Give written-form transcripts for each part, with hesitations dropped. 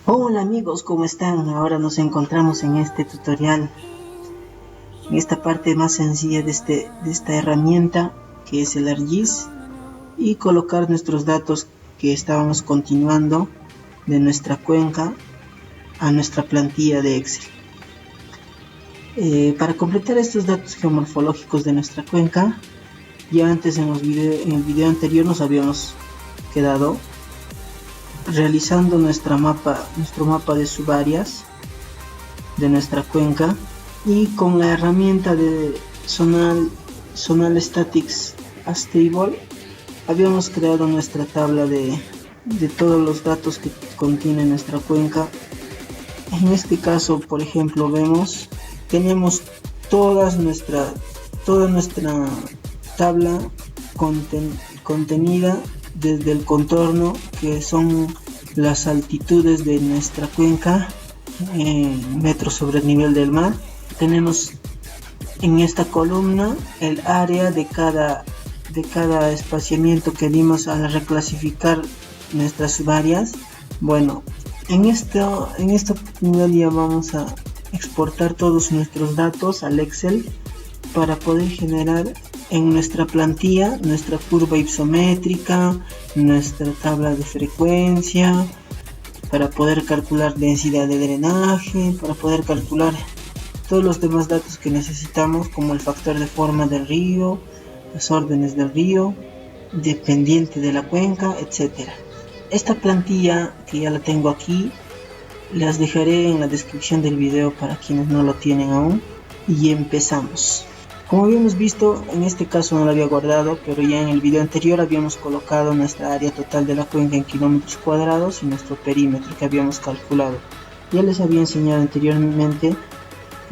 Hola amigos, ¿cómo están? Ahora nos encontramos en este tutorial, en esta parte más sencilla de esta herramienta que es el ArcGIS, y colocar nuestros datos que estábamos continuando de nuestra cuenca a nuestra plantilla de Excel. Para completar estos datos geomorfológicos de nuestra cuenca, ya antes en el video anterior nos habíamos quedado realizando nuestro mapa de subáreas de nuestra cuenca, y con la herramienta de Zonal Statics Stable habíamos creado nuestra tabla de todos los datos que contiene nuestra cuenca. En este caso, por ejemplo, tenemos toda nuestra tabla contenida desde el contorno, que son las altitudes de nuestra cuenca en metros sobre el nivel del mar. Tenemos en esta columna el área de cada espaciamiento que dimos al reclasificar nuestras subáreas. Bueno, en esta oportunidad vamos a exportar todos nuestros datos al Excel para poder generar en nuestra plantilla nuestra curva isométrica, nuestra tabla de frecuencia, para poder calcular densidad de drenaje, para poder calcular todos los demás datos que necesitamos, como el factor de forma del río, las órdenes del río, dependiente de la cuenca, etc. Esta plantilla, que ya la tengo aquí, las dejaré en la descripción del video para quienes no lo tienen aún. Y empezamos. Como habíamos visto, en este caso no lo había guardado, pero ya en el video anterior habíamos colocado nuestra área total de la cuenca en kilómetros cuadrados y nuestro perímetro que habíamos calculado. Ya les había enseñado anteriormente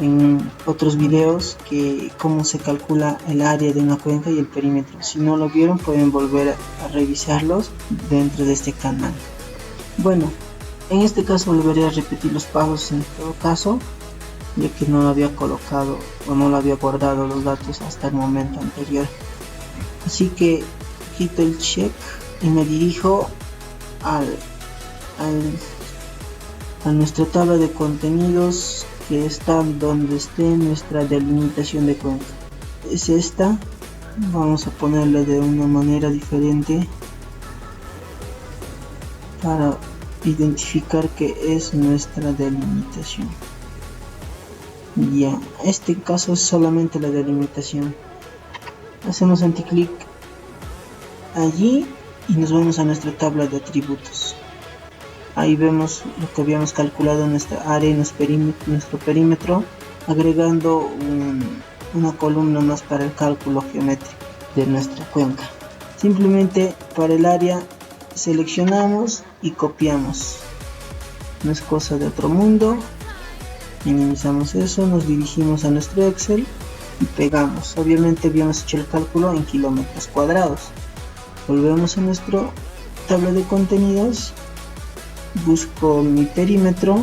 en otros videos que cómo se calcula el área de una cuenca y el perímetro. Si no lo vieron, pueden volver a revisarlos dentro de este canal. Bueno, en este caso volveré a repetir los pasos en todo caso, ya que no lo había colocado o no lo había guardado los datos hasta el momento anterior. Así que quito el check y me dirijo a nuestra tabla de contenidos, que está donde esté nuestra delimitación de cuenca. Es esta. Vamos a ponerle de una manera diferente para identificar que es nuestra delimitación. Ya, este caso es solamente la delimitación. Hacemos anticlic allí y nos vamos a nuestra tabla de atributos. Ahí vemos lo que habíamos calculado en nuestra área y nuestro perímetro, agregando una columna más para el cálculo geométrico de nuestra cuenca. Simplemente para el área seleccionamos y copiamos. No es cosa de otro mundo. Minimizamos eso, nos dirigimos a nuestro Excel y pegamos. Obviamente habíamos hecho el cálculo en kilómetros cuadrados. Volvemos a nuestra tabla de contenidos, busco mi perímetro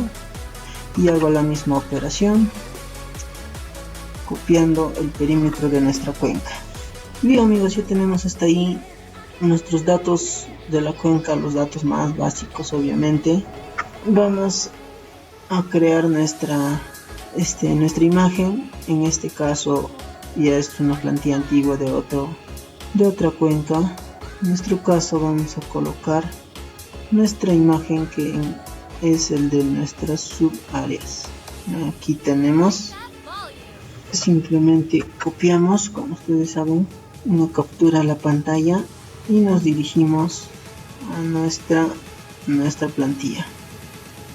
y hago la misma operación, copiando el perímetro de nuestra cuenca. Bien amigos, ya tenemos hasta ahí nuestros datos de la cuenca, los datos más básicos obviamente. Vamos a crear nuestra imagen. En este caso ya es una plantilla antigua de otra cuenca. En nuestro caso vamos a colocar nuestra imagen, que es el de nuestras subáreas. Aquí tenemos, simplemente copiamos, como ustedes saben, una captura a la pantalla y nos dirigimos a nuestra plantilla.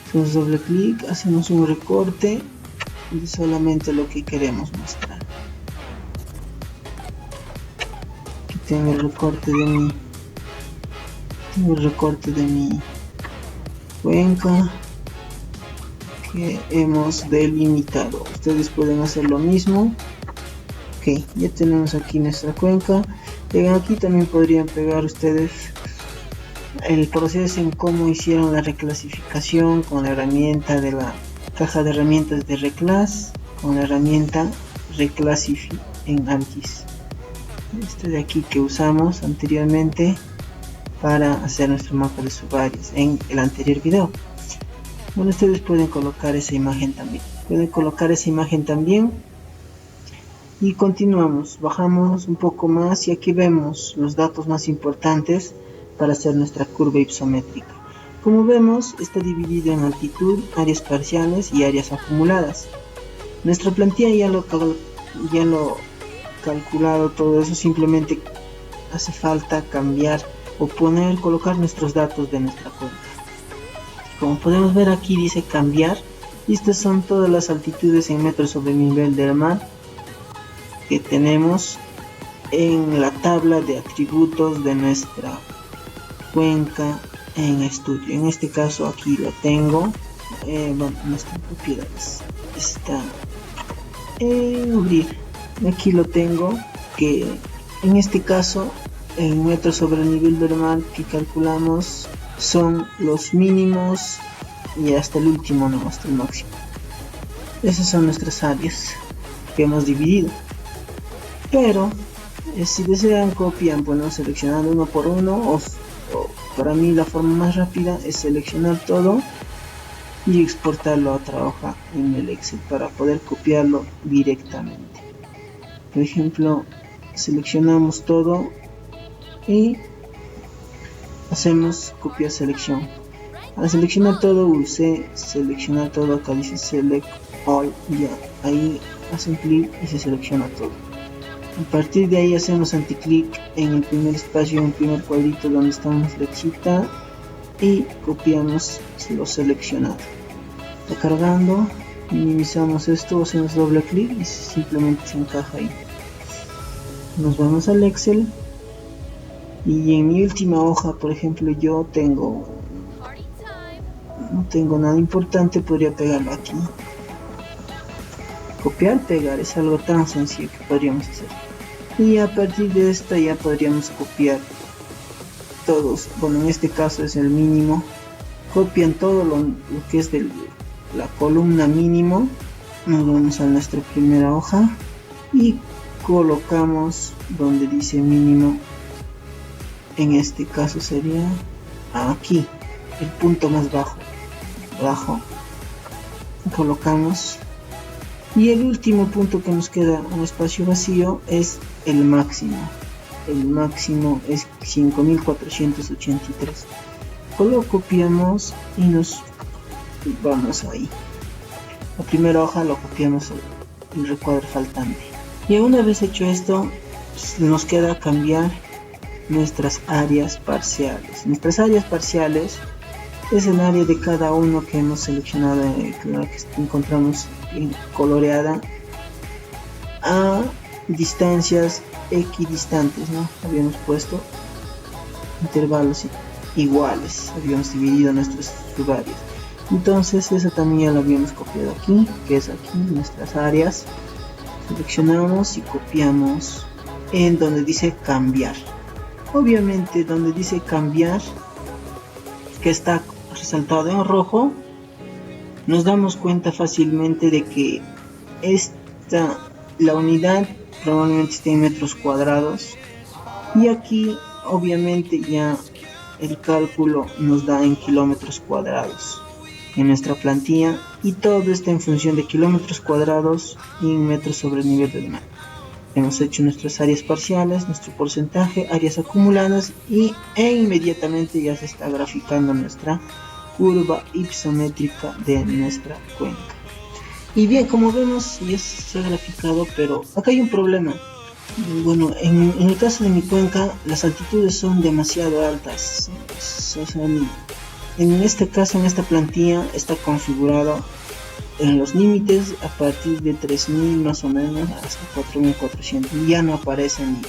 Hacemos doble clic, hacemos un recorte de solamente lo que queremos mostrar. Aquí tengo el recorte de mi cuenca que hemos delimitado. Ustedes pueden hacer lo mismo. Ok, ya tenemos aquí nuestra cuenca. Aquí también podrían pegar ustedes el proceso en cómo hicieron la reclasificación con la herramienta de la caja de herramientas de Reclass, con la herramienta Reclassify en ArcGIS. Este de aquí que usamos anteriormente para hacer nuestro mapa de subáreas en el anterior video. Bueno, ustedes pueden colocar esa imagen también. Y continuamos, bajamos un poco más y aquí vemos los datos más importantes para hacer nuestra curva isométrica. Como vemos, está dividido en altitud, áreas parciales y áreas acumuladas. Nuestra plantilla ya lo calculado todo eso, simplemente hace falta cambiar o colocar nuestros datos de nuestra cuenca. Como podemos ver aquí dice cambiar, y estas son todas las altitudes en metros sobre el nivel del mar que tenemos en la tabla de atributos de nuestra cuenca en estudio. En este caso aquí lo tengo, nuestras propiedades está en abrir. Aquí lo tengo, que en este caso en metros sobre el nivel del mar que calculamos son los mínimos y hasta el último, no, hasta el máximo. Esas son nuestras áreas que hemos dividido. Pero si desean copian, bueno, seleccionando uno por uno, o para mí la forma más rápida es seleccionar todo y exportarlo a otra hoja en el Excel para poder copiarlo directamente. Por ejemplo, seleccionamos todo y hacemos copiar selección. Al seleccionar todo usé seleccionar todo, acá dice select all, ya ahí hacen clic y se selecciona todo. A partir de ahí hacemos anticlic en el primer espacio, en el primer cuadrito donde está una flechita y copiamos lo seleccionado. Está cargando, minimizamos esto, hacemos doble clic y simplemente se encaja ahí. Nos vamos al Excel y en mi última hoja, por ejemplo, yo no tengo nada importante, podría pegarlo aquí. Copiar, pegar, es algo tan sencillo que podríamos hacer. Y a partir de esta ya podríamos copiar todos, bueno, en este caso es el mínimo. Copian todo lo que es de la columna mínimo. Nos vamos a nuestra primera hoja y colocamos donde dice mínimo. En este caso sería aquí, el punto más bajo. Colocamos. Y el último punto que nos queda, un espacio vacío, es el máximo. El máximo es 5483. Lo copiamos y nos vamos ahí. La primera hoja lo copiamos el recuadro faltante. Y una vez hecho esto, nos queda cambiar nuestras áreas parciales. Nuestras áreas parciales es el área de cada uno que hemos seleccionado, la que encontramos coloreada a distancias equidistantes, ¿no? Habíamos puesto intervalos iguales, habíamos dividido nuestras subáreas. Entonces eso también ya lo habíamos copiado aquí, que es aquí nuestras áreas. Seleccionamos y copiamos en donde dice cambiar. Obviamente donde dice cambiar, que está resaltado en rojo, nos damos cuenta fácilmente de que la unidad probablemente esté en metros cuadrados, y aquí obviamente ya el cálculo nos da en kilómetros cuadrados en nuestra plantilla, y todo está en función de kilómetros cuadrados y en metros sobre el nivel del mar. Hemos hecho nuestras áreas parciales, nuestro porcentaje, áreas acumuladas e inmediatamente ya se está graficando nuestra curva isométrica de nuestra cuenca. Y bien, como vemos ya se ha graficado, pero acá hay un problema. Bueno, en el caso de mi cuenca las altitudes son demasiado altas. En este caso, en esta plantilla está configurado en los límites a partir de 3000 más o menos hasta 4400, y ya no aparecen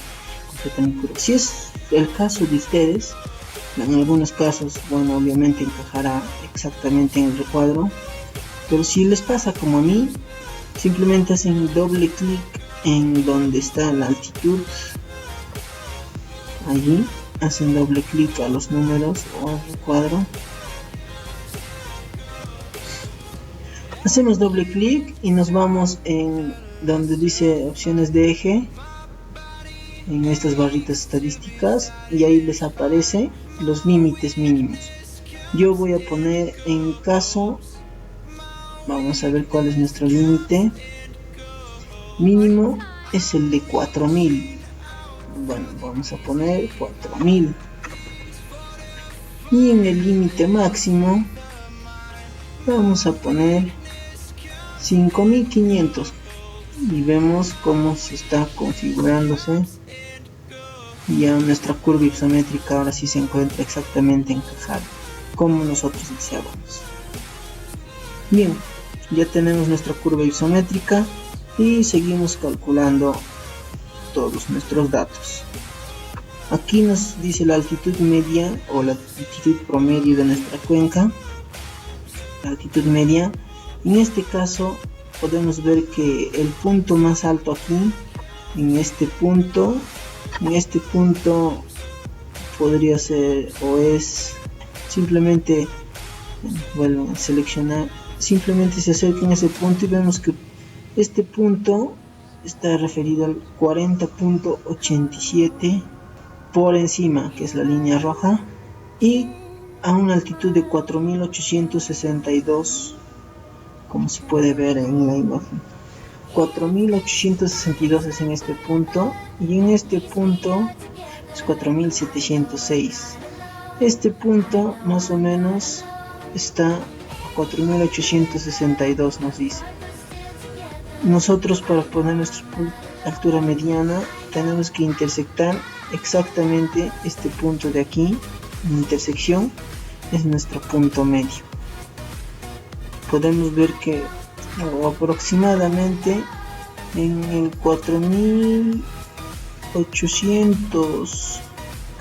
completamente curvas. Si es el caso de ustedes, en algunos casos, bueno, obviamente encajará exactamente en el recuadro, pero si les pasa como a mí, simplemente hacen doble clic en donde está la altitud, allí hacen doble clic a los números o al recuadro. Hacemos doble clic y nos vamos en donde dice opciones de eje, en estas barritas estadísticas, y ahí les aparece los límites mínimos. Yo voy a poner, en caso Vamos a ver cuál es nuestro límite. Mínimo es el de 4000. Bueno, vamos a poner 4000. Y en el límite máximo vamos a poner 5500. Y vemos cómo se está configurándose. Ya nuestra curva isométrica ahora sí se encuentra exactamente encajada como nosotros deseábamos. Bien, ya tenemos nuestra curva isométrica y seguimos calculando todos nuestros datos. Aquí nos dice la altitud media o la altitud promedio de nuestra cuenca. La altitud media, en este caso podemos ver que el punto más alto aquí, en este punto podría ser o es simplemente, vuelvo a seleccionar, simplemente se acerca en ese punto y vemos que este punto está referido al 40.87 por encima, que es la línea roja, y a una altitud de 4862, como se puede ver en la imagen. 4862 es en este punto, y en este punto es 4706. Este punto más o menos está a 4862, nos dice. Nosotros, para poner nuestra altura mediana, tenemos que intersectar exactamente este punto de aquí. La intersección es nuestro punto medio. Podemos ver que aproximadamente en el 4800,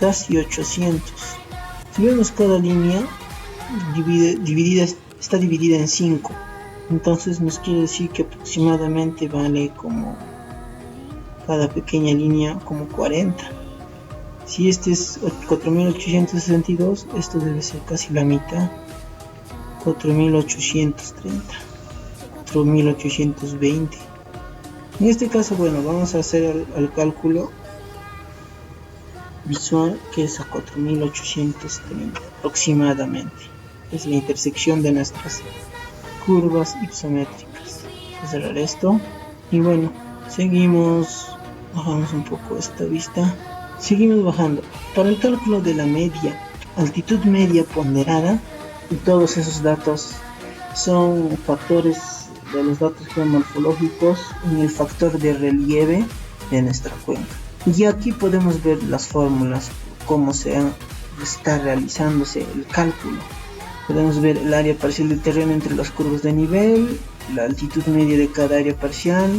casi 800. Si vemos cada línea está dividida en 5, entonces nos quiere decir que aproximadamente vale como cada pequeña línea como 40. Si este es 4862, esto debe ser casi la mitad, 4830, 4820. En este caso, bueno, vamos a hacer el cálculo visual, que es a 4830 aproximadamente. Es la intersección de nuestras curvas isométricas. Voy a cerrar esto y bueno, seguimos, bajamos un poco esta vista, seguimos bajando. Para el cálculo de la media, altitud media ponderada, y todos esos datos son factores de los datos geomorfológicos en el factor de relieve de nuestra cuenca. Y aquí podemos ver las fórmulas, cómo está realizándose el cálculo. Podemos ver el área parcial del terreno entre las curvas de nivel, la altitud media de cada área parcial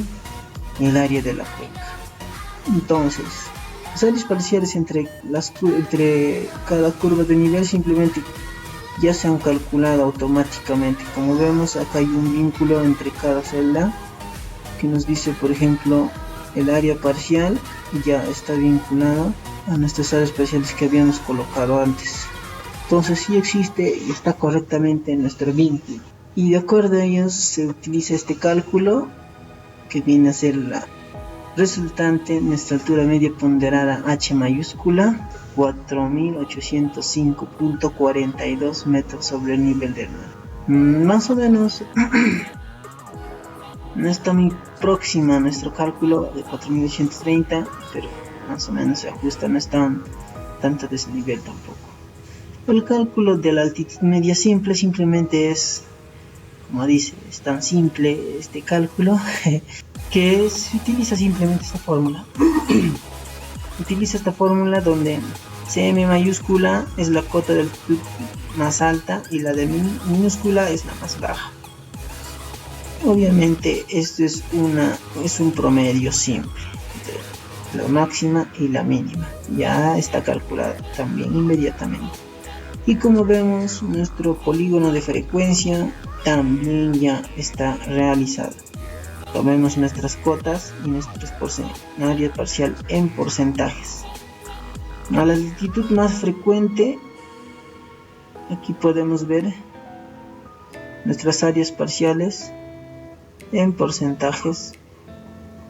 y el área de la cuenca. Entonces, las áreas parciales entre cada curva de nivel simplemente ya se han calculado automáticamente. Como vemos, acá hay un vínculo entre cada celda que nos dice, por ejemplo, el área parcial ya está vinculada a nuestras áreas parciales que habíamos colocado antes. Entonces sí existe y está correctamente en nuestro vínculo. Y de acuerdo a ellos se utiliza este cálculo, que viene a ser la resultante, nuestra altura media ponderada H mayúscula, 4805.42 metros sobre el nivel del mar. Más o menos no está muy próxima a nuestro cálculo de 4830, pero más o menos se ajusta, no es tanto desnivel tampoco. El cálculo de la altitud media simple simplemente es, como dice, es tan simple este cálculo que se utiliza simplemente esta fórmula. Utiliza esta fórmula donde Cm mayúscula es la cota de altitud más alta y la de minúscula es la más baja. Obviamente esto es un promedio simple entre la máxima y la mínima. Ya está calculado también inmediatamente. Y como vemos, nuestro polígono de frecuencia también ya está realizado. Tomemos nuestras cotas y nuestro área parcial en porcentajes. A la altitud más frecuente, aquí podemos ver nuestras áreas parciales en porcentajes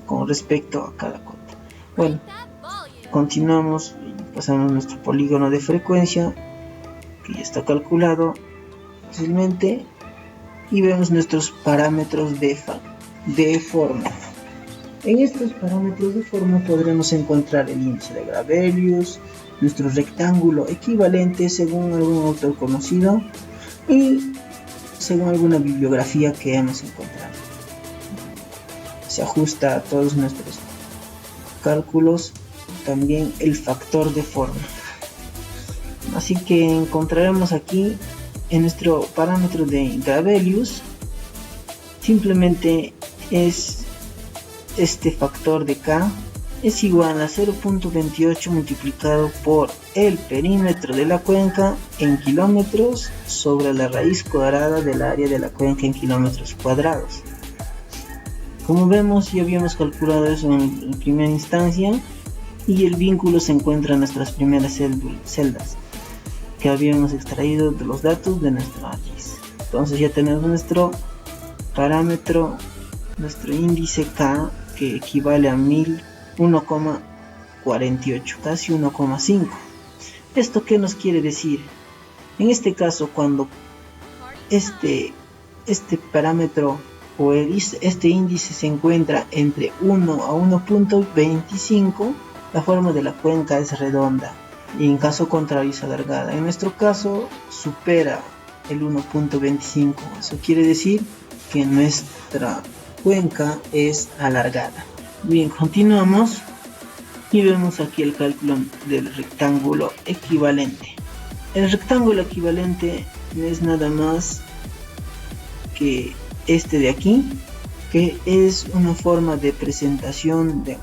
con respecto a cada cota. Bueno, continuamos y pasamos nuestro polígono de frecuencia, que ya está calculado fácilmente. y vemos nuestros parámetros de forma. En estos parámetros de forma podremos encontrar el índice de Gravelius, nuestro rectángulo equivalente según algún autor conocido y según alguna bibliografía que hemos encontrado. Se ajusta a todos nuestros cálculos también el factor de forma. Así que encontraremos aquí en nuestro parámetro de Gravelius, simplemente es este factor de K es igual a 0.28 multiplicado por el perímetro de la cuenca en kilómetros sobre la raíz cuadrada del área de la cuenca en kilómetros cuadrados. Como vemos, ya habíamos calculado eso en primera instancia y el vínculo se encuentra en nuestras primeras celdas que habíamos extraído de los datos de nuestro ARGIS. Entonces ya tenemos nuestro parámetro, nuestro índice K, que equivale a 1,48, casi 1,5. ¿Esto qué nos quiere decir? En este caso, cuando este parámetro o este índice se encuentra entre 1 a 1.25, la forma de la cuenca es redonda y en caso contrario es alargada. En nuestro caso supera el 1.25, eso quiere decir que nuestra cuenca es alargada. Bien, continuamos y vemos aquí el cálculo del rectángulo equivalente. El rectángulo equivalente no es nada más que este de aquí, que es una forma de presentación de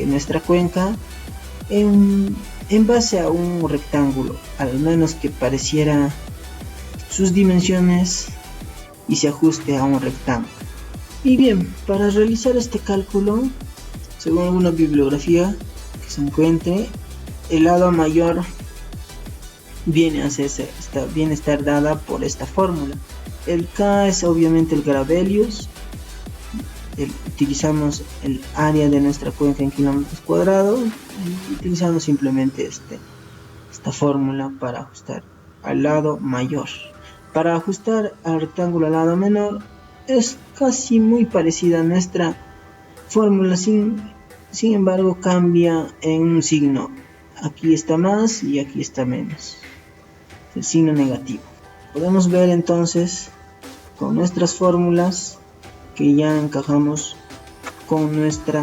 nuestra cuenca en base a un rectángulo, al menos que pareciera sus dimensiones y se ajuste a un rectángulo. Y bien, para realizar este cálculo, según alguna bibliografía que se encuentre, el lado mayor viene a estar dada por esta fórmula. El K es obviamente el Gravelius. Utilizamos el área de nuestra cuenca en kilómetros cuadrados y utilizamos simplemente esta fórmula para ajustar al lado mayor. Para ajustar al rectángulo al lado menor es casi muy parecida a nuestra fórmula, sin embargo cambia en un signo. Aquí está más y aquí está menos, el signo negativo. Podemos ver entonces con nuestras fórmulas que ya encajamos con nuestro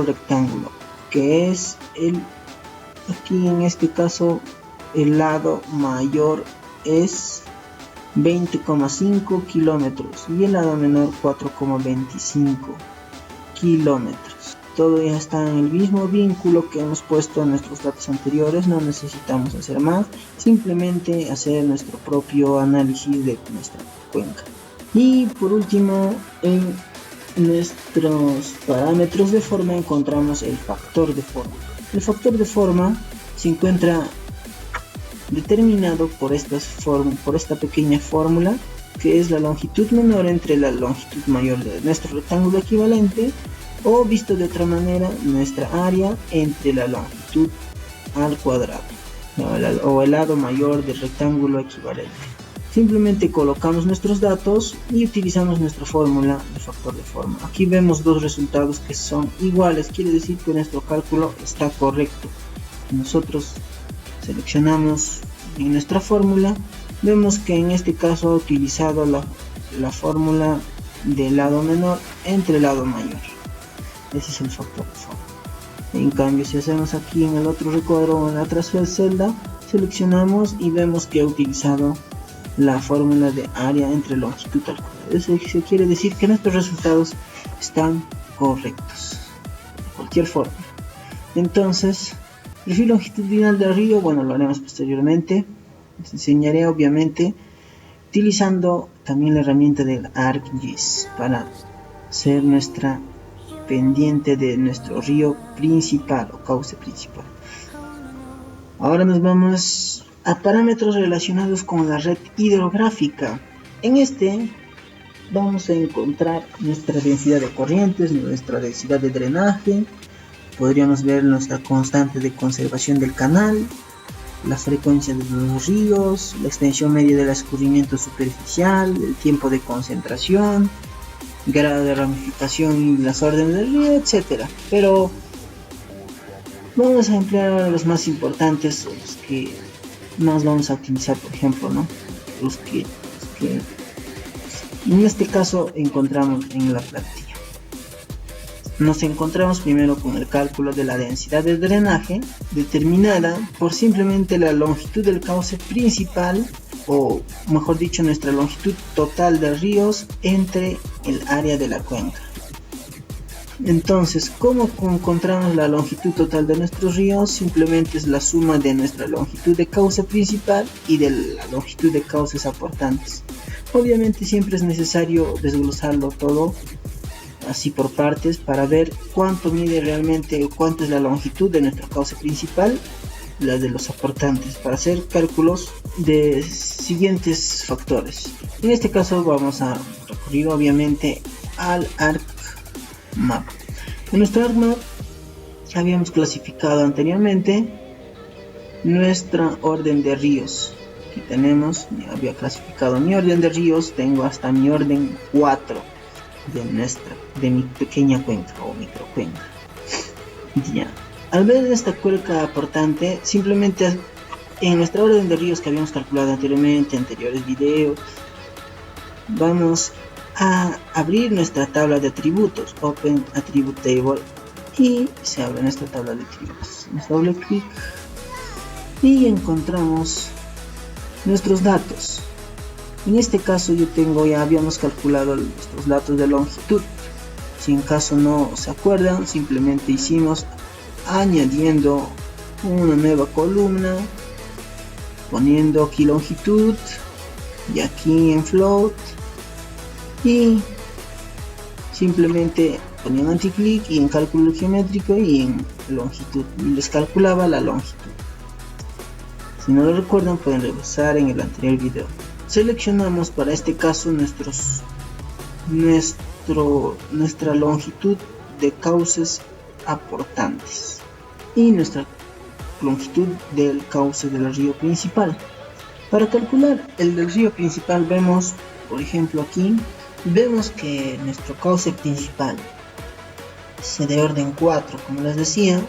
rectángulo, que es aquí en este caso el lado mayor es 20,5 kilómetros y el lado menor 4,25 kilómetros. Todo ya está en el mismo vínculo que hemos puesto en nuestros datos anteriores, no necesitamos hacer más, simplemente hacer nuestro propio análisis de nuestra cuenca. Y por último, en nuestros parámetros de forma encontramos el factor de forma. El factor de forma se encuentra determinado por esta pequeña fórmula, que es la longitud menor entre la longitud mayor de nuestro rectángulo equivalente, o visto de otra manera, nuestra área entre la longitud al cuadrado, o el lado mayor del rectángulo equivalente. Simplemente colocamos nuestros datos y utilizamos nuestra fórmula de factor de forma. Aquí vemos dos resultados que son iguales, quiere decir que nuestro cálculo está correcto. Nosotros seleccionamos en nuestra fórmula, vemos que en este caso ha utilizado la fórmula del lado menor entre el lado mayor. Ese es el factor de forma. En cambio, si hacemos aquí en el otro recuadro o en la otra celda, seleccionamos y vemos que ha utilizado la fórmula de área entre longitud al cuadrado. Eso quiere decir que nuestros resultados están correctos de cualquier forma. Entonces, perfil longitudinal del río, bueno, lo haremos posteriormente. Les enseñaré obviamente utilizando también la herramienta del ArcGIS para hacer nuestra pendiente de nuestro río principal o cauce principal. Ahora nos vamos a parámetros relacionados con la red hidrográfica. En este vamos a encontrar nuestra densidad de corrientes, nuestra densidad de drenaje, podríamos ver nuestra constante de conservación del canal, la frecuencia de los ríos, la extensión media del escurrimiento superficial, el tiempo de concentración, grado de ramificación y las órdenes del río, etcétera. Pero vamos a emplear los más importantes, los que más vamos a utilizar, por ejemplo, ¿no? Los que en este caso encontramos en la plantilla. Nos encontramos primero con el cálculo de la densidad de drenaje, determinada por simplemente la longitud del cauce principal, o mejor dicho, nuestra longitud total de ríos entre el área de la cuenca. Entonces, ¿cómo encontramos la longitud total de nuestros ríos? Simplemente es la suma de nuestra longitud de cauce principal y de la longitud de cauces aportantes. Obviamente siempre es necesario desglosarlo todo así por partes para ver cuánto mide realmente, cuánto es la longitud de nuestro cauce principal, la de los aportantes, para hacer cálculos de siguientes factores. En este caso vamos a recurrir obviamente al ArcMap. En nuestro ArcMap habíamos clasificado anteriormente nuestra orden de ríos. Aquí tenemos, ya había clasificado mi orden de ríos, tengo hasta mi orden 4 de mi pequeña cuenca o microcuenca. Ya, al ver esta cuenca aportante, simplemente en nuestra orden de ríos que habíamos calculado anteriormente, en anteriores videos, vamos a abrir nuestra tabla de atributos, Open Attribute Table, y se abre nuestra tabla de atributos. Nos doble clic y encontramos nuestros datos. En este caso ya habíamos calculado nuestros datos de longitud. Si en caso no se acuerdan, simplemente hicimos añadiendo una nueva columna, poniendo aquí longitud y aquí en float, y simplemente ponía un anticlic y en cálculo geométrico y en longitud, y les calculaba la longitud. Si no lo recuerdan, pueden revisar en el anterior video. Seleccionamos para este caso nuestra longitud de cauces aportantes y nuestra longitud del cauce del río principal. Para calcular el del río principal vemos, por ejemplo aquí, vemos que nuestro cauce principal es de orden 4, como les decía.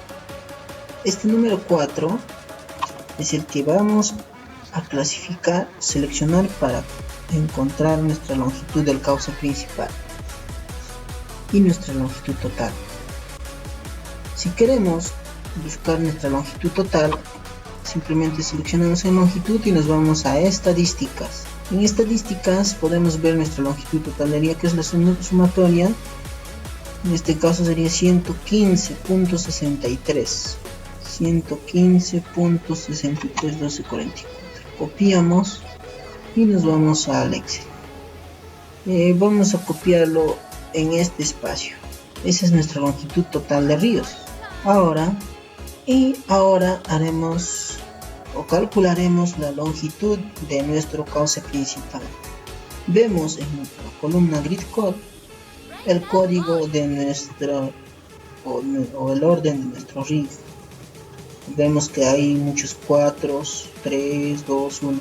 Este número 4 es el que vamos a clasificar, seleccionar para encontrar nuestra longitud del cauce principal y nuestra longitud total. Si queremos buscar nuestra longitud total, simplemente seleccionamos en longitud y nos vamos a estadísticas. En estadísticas podemos ver nuestra longitud total de ría, que es la sumatoria. En este caso sería 115.63 1244. Copiamos y nos vamos al Excel. Vamos a copiarlo en este espacio. Esa es nuestra longitud total de ríos. Ahora haremos o calcularemos la longitud de nuestro cauce principal. Vemos en la columna Grid Code el código de nuestro o el orden de nuestro río. Vemos que hay muchos 4, 3, 2, 1.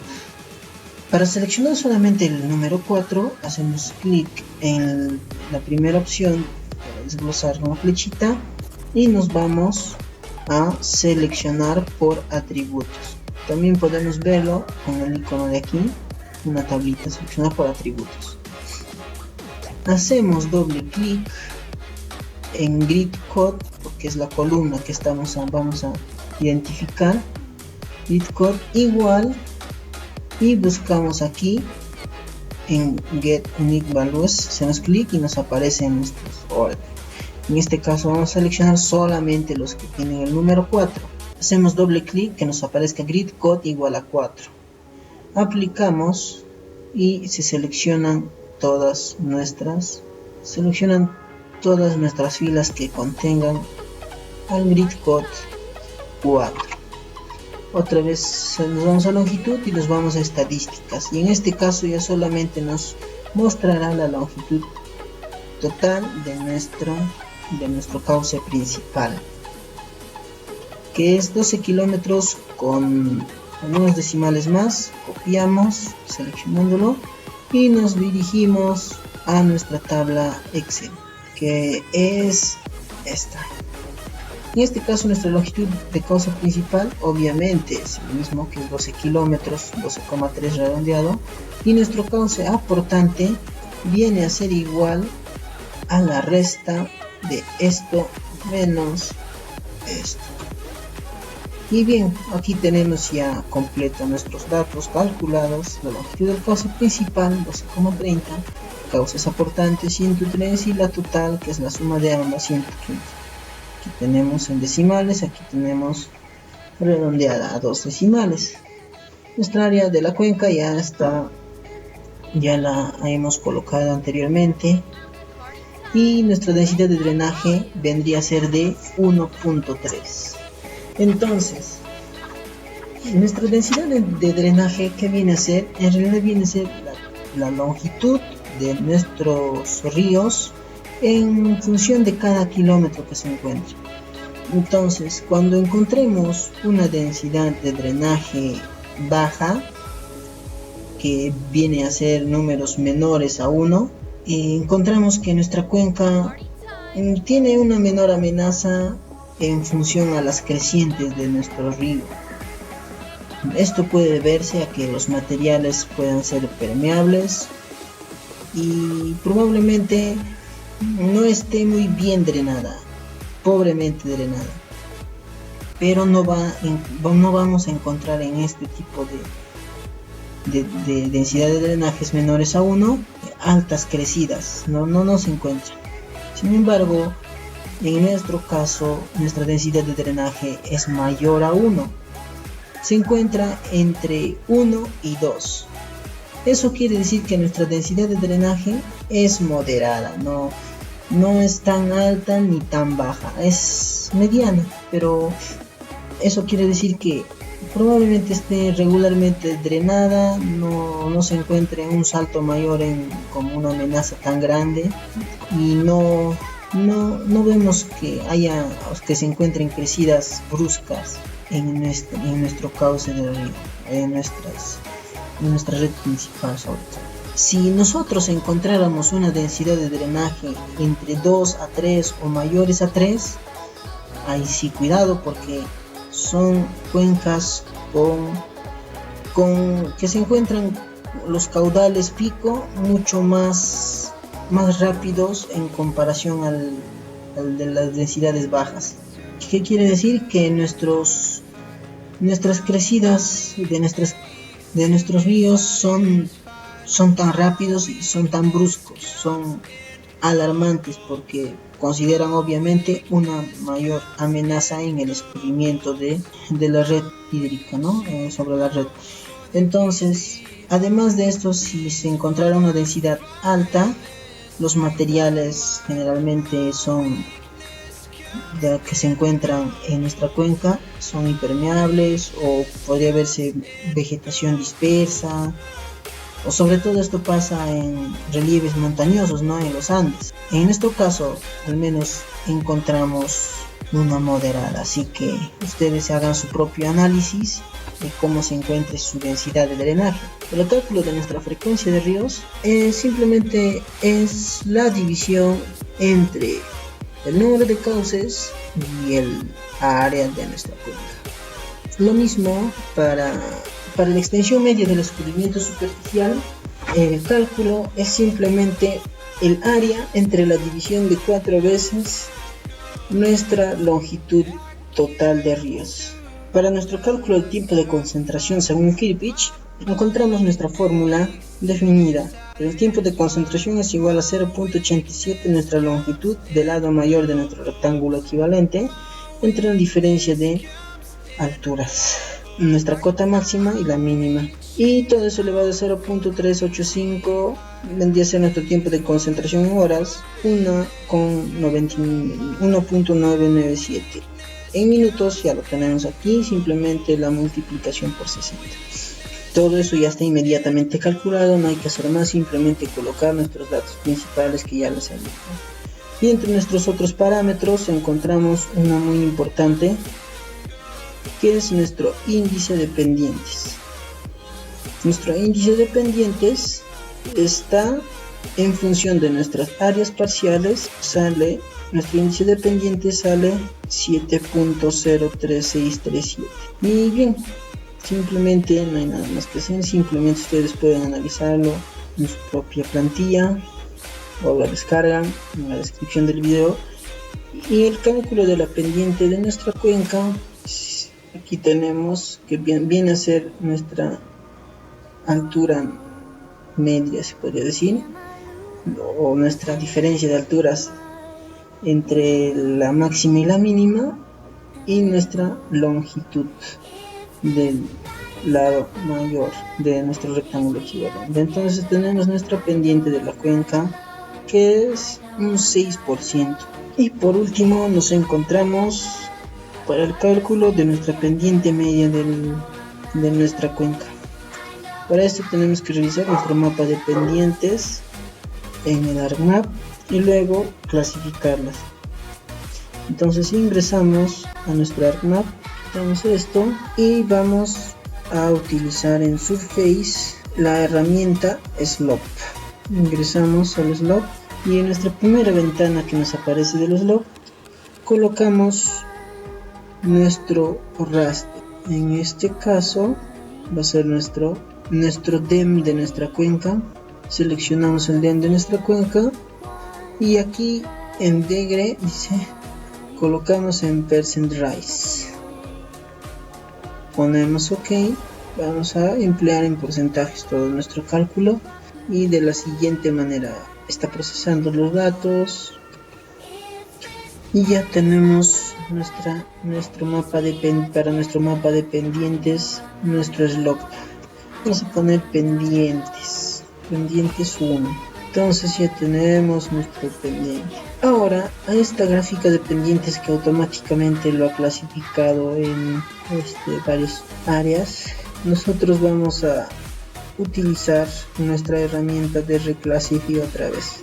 Para seleccionar solamente el número 4, hacemos clic en la primera opción para desglosar con la flechita y nos vamos a seleccionar por atributos. También podemos verlo con el icono de aquí, una tablita, seleccionar por atributos. Hacemos doble clic en Grid Code, porque es la columna que vamos a identificar. Grid Code igual, y buscamos aquí en Get Unique Values, hacemos clic y nos aparecen nuestros órdenes. En este caso vamos a seleccionar solamente los que tienen el número 4. Hacemos doble clic, que nos aparezca Grid Code igual a 4. Aplicamos y se seleccionan todas nuestras filas que contengan al Grid Code 4. Otra vez nos vamos a longitud y nos vamos a estadísticas, y en este caso ya solamente nos mostrará la longitud total de nuestro cauce principal, que es 12 kilómetros con algunos decimales más, copiamos seleccionándolo y nos dirigimos a nuestra tabla Excel, que es esta. En este caso nuestra longitud de causa principal obviamente es el mismo, que es 12 kilómetros, 12,3 redondeado, y nuestro cauce aportante viene a ser igual a la resta de esto menos esto. Y bien, aquí tenemos ya completo nuestros datos calculados: la longitud del cauce principal 12,30, cauces aportantes 103 y la total, que es la suma de ambas, 115. Aquí tenemos en decimales, aquí tenemos redondeada a 2 decimales. Nuestra área de la cuenca ya está, ya la hemos colocado anteriormente, y nuestra densidad de drenaje vendría a ser de 1.3. Entonces, nuestra densidad de drenaje, ¿qué viene a ser? En realidad viene a ser la longitud de nuestros ríos en función de cada kilómetro que se encuentre. Entonces, cuando encontremos una densidad de drenaje baja, que viene a ser números menores a 1, encontramos que nuestra cuenca tiene una menor amenaza en función a las crecientes de nuestro río. Esto puede deberse a que los materiales puedan ser permeables y probablemente no esté muy bien drenada, pobremente drenada, pero no vamos a encontrar en este tipo de densidad de drenajes menores a 1 altas crecidas, no se encuentra. Sin embargo, en nuestro caso, nuestra densidad de drenaje es mayor a 1, se encuentra entre 1 y 2. Eso quiere decir que nuestra densidad de drenaje es moderada, no es tan alta ni tan baja, es mediana, pero eso quiere decir que probablemente esté regularmente drenada, no se encuentre en un salto mayor como una amenaza tan grande, y no vemos que se encuentren crecidas bruscas en nuestro cauce del río, en nuestra red principal sobre todo. Si nosotros encontráramos una densidad de drenaje entre 2 a 3 o mayores a 3, ahí sí cuidado, porque son cuencas con que se encuentran los caudales pico mucho más rápidos en comparación al de las densidades bajas. ¿Qué quiere decir? Que nuestras crecidas de nuestros ríos son tan rápidos y son tan bruscos, son alarmantes, porque consideran obviamente una mayor amenaza en el escurrimiento de la red hídrica, sobre la red. Entonces, además de esto, si se encontrara una densidad alta, los materiales generalmente que se encuentran en nuestra cuenca son impermeables, o podría verse vegetación dispersa, o sobre todo esto pasa en relieves montañosos, en los Andes. En nuestro caso, al menos encontramos una moderada, así que ustedes hagan su propio análisis de cómo se encuentre su densidad de drenaje. El cálculo de nuestra frecuencia de ríos simplemente es la división entre el número de cauces y el área de nuestra cuenca. Lo mismo para la extensión media del escurrimiento superficial. El cálculo es simplemente el área entre la división de 4 veces nuestra longitud total de ríos. Para nuestro cálculo del tiempo de concentración según Kirpich, encontramos nuestra fórmula definida. El tiempo de concentración es igual a 0.87 nuestra longitud del lado mayor de nuestro rectángulo equivalente entre la diferencia de alturas, nuestra cota máxima y la mínima, y todo eso elevado a 0.385 vendría a ser nuestro tiempo de concentración en horas, 1.997. En minutos ya lo tenemos aquí, simplemente la multiplicación por 60. Todo eso ya está inmediatamente calculado, no hay que hacer más, simplemente colocar nuestros datos principales que ya les he dicho. Y entre nuestros otros parámetros encontramos uno muy importante, que es nuestro índice de pendientes. Nuestro índice de pendientes está en función de nuestras áreas parciales. Nuestro índice de pendientes sale 7.03637. Y bien, simplemente no hay nada más que hacer, simplemente ustedes pueden analizarlo en su propia plantilla o la descargan en la descripción del video. Y el cálculo de la pendiente de nuestra cuenca, aquí tenemos que viene a ser nuestra altura media, se podría decir, o nuestra diferencia de alturas entre la máxima y la mínima, y nuestra longitud del lado mayor de nuestro rectángulo equivalente. Entonces tenemos nuestra pendiente de la cuenca, que es un 6%. Y por último nos encontramos para el cálculo de nuestra pendiente media de nuestra cuenca. Para esto tenemos que revisar nuestro mapa de pendientes en el ArcMap y luego clasificarlas. Entonces ingresamos a nuestro ArcMap, quitamos esto y vamos a utilizar en Surface la herramienta Slope. Ingresamos al Slope y en nuestra primera ventana que nos aparece del Slope colocamos nuestro raster. En este caso va a ser nuestro DEM de nuestra cuenca. Seleccionamos el DEM de nuestra cuenca y aquí en Degre dice colocamos en %rise, ponemos OK. Vamos a emplear en porcentajes todo nuestro cálculo y de la siguiente manera: está procesando los datos y ya tenemos nuestro mapa para nuestro mapa de pendientes, nuestro slope. Vamos a poner pendientes 1. Entonces ya tenemos nuestro pendiente. Ahora, a esta gráfica de pendientes que automáticamente lo ha clasificado en varias áreas, nosotros vamos a utilizar nuestra herramienta de Reclassify otra vez.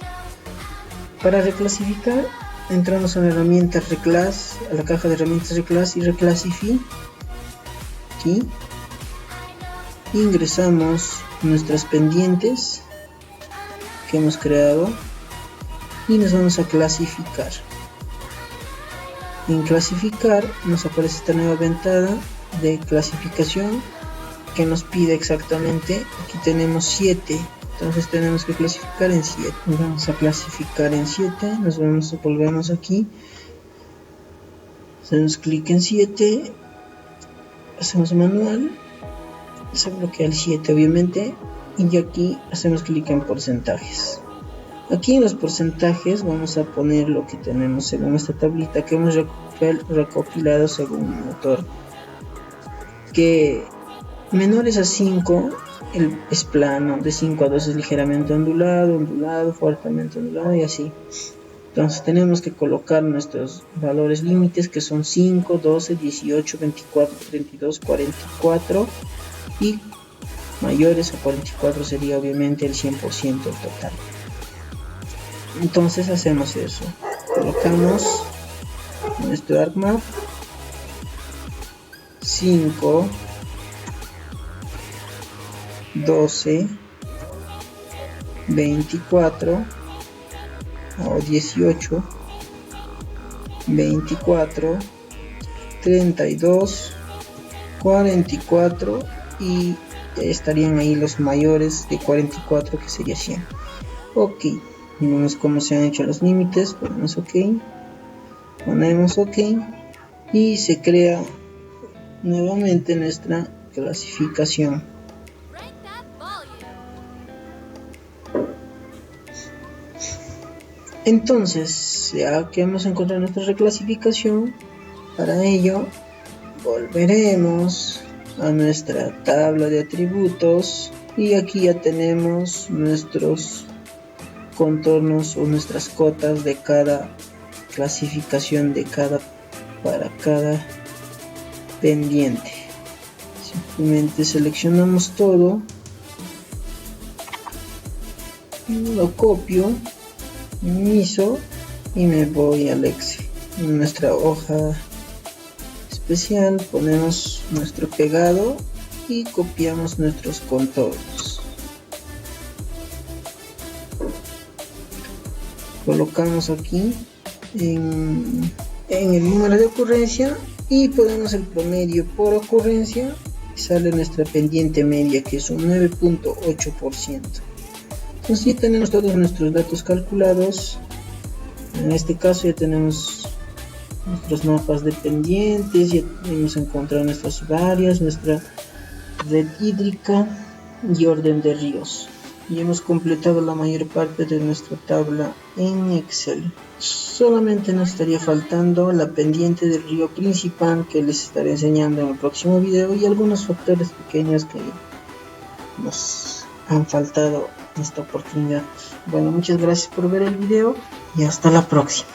Para reclasificar, entramos a la herramienta Reclass, a la caja de herramientas Reclass y Reclassify. Aquí ingresamos nuestras pendientes que hemos creado y nos vamos a clasificar. En clasificar nos aparece esta nueva ventana de clasificación que nos pide exactamente, aquí tenemos 7, entonces tenemos que clasificar en 7. Vamos a clasificar en 7, volvemos aquí, hacemos clic en 7, hacemos manual, se bloquea el 7 obviamente, y aquí hacemos clic en porcentajes. Aquí en los porcentajes vamos a poner lo que tenemos según esta tablita que hemos recopilado según un motor, que menores a 5 es plano, de 5 a 2 es ligeramente ondulado, fuertemente ondulado y así. Entonces tenemos que colocar nuestros valores límites, que son 5, 12, 18, 24, 32, 44 y mayores a 44 sería obviamente el 100% total. Entonces hacemos eso, colocamos nuestro ArcMap 5, 12, 24 o 18, 24, 32, 44 y estarían ahí los mayores de 44, que sería 100. Ok, vemos cómo se han hecho los límites, ponemos OK y se crea nuevamente nuestra clasificación. Entonces, ya que hemos encontrado nuestra reclasificación, para ello volveremos a nuestra tabla de atributos y aquí ya tenemos nuestros contornos o nuestras cotas de cada clasificación para cada pendiente. Simplemente seleccionamos todo, lo copio, minimizo y me voy al Excel, nuestra hoja especial, ponemos nuestro pegado y copiamos nuestros contornos. Colocamos aquí en el número de ocurrencia y ponemos el promedio por ocurrencia y sale nuestra pendiente media, que es un 9.8%. Entonces ya tenemos todos nuestros datos calculados. En este caso ya tenemos nuestros mapas de pendientes, ya hemos encontrado nuestras varias, nuestra red hídrica y orden de ríos. Y hemos completado la mayor parte de nuestra tabla en Excel. Solamente nos estaría faltando la pendiente del río principal, que les estaré enseñando en el próximo video, y algunos factores pequeños que nos han faltado en esta oportunidad. Bueno, muchas gracias por ver el video y hasta la próxima.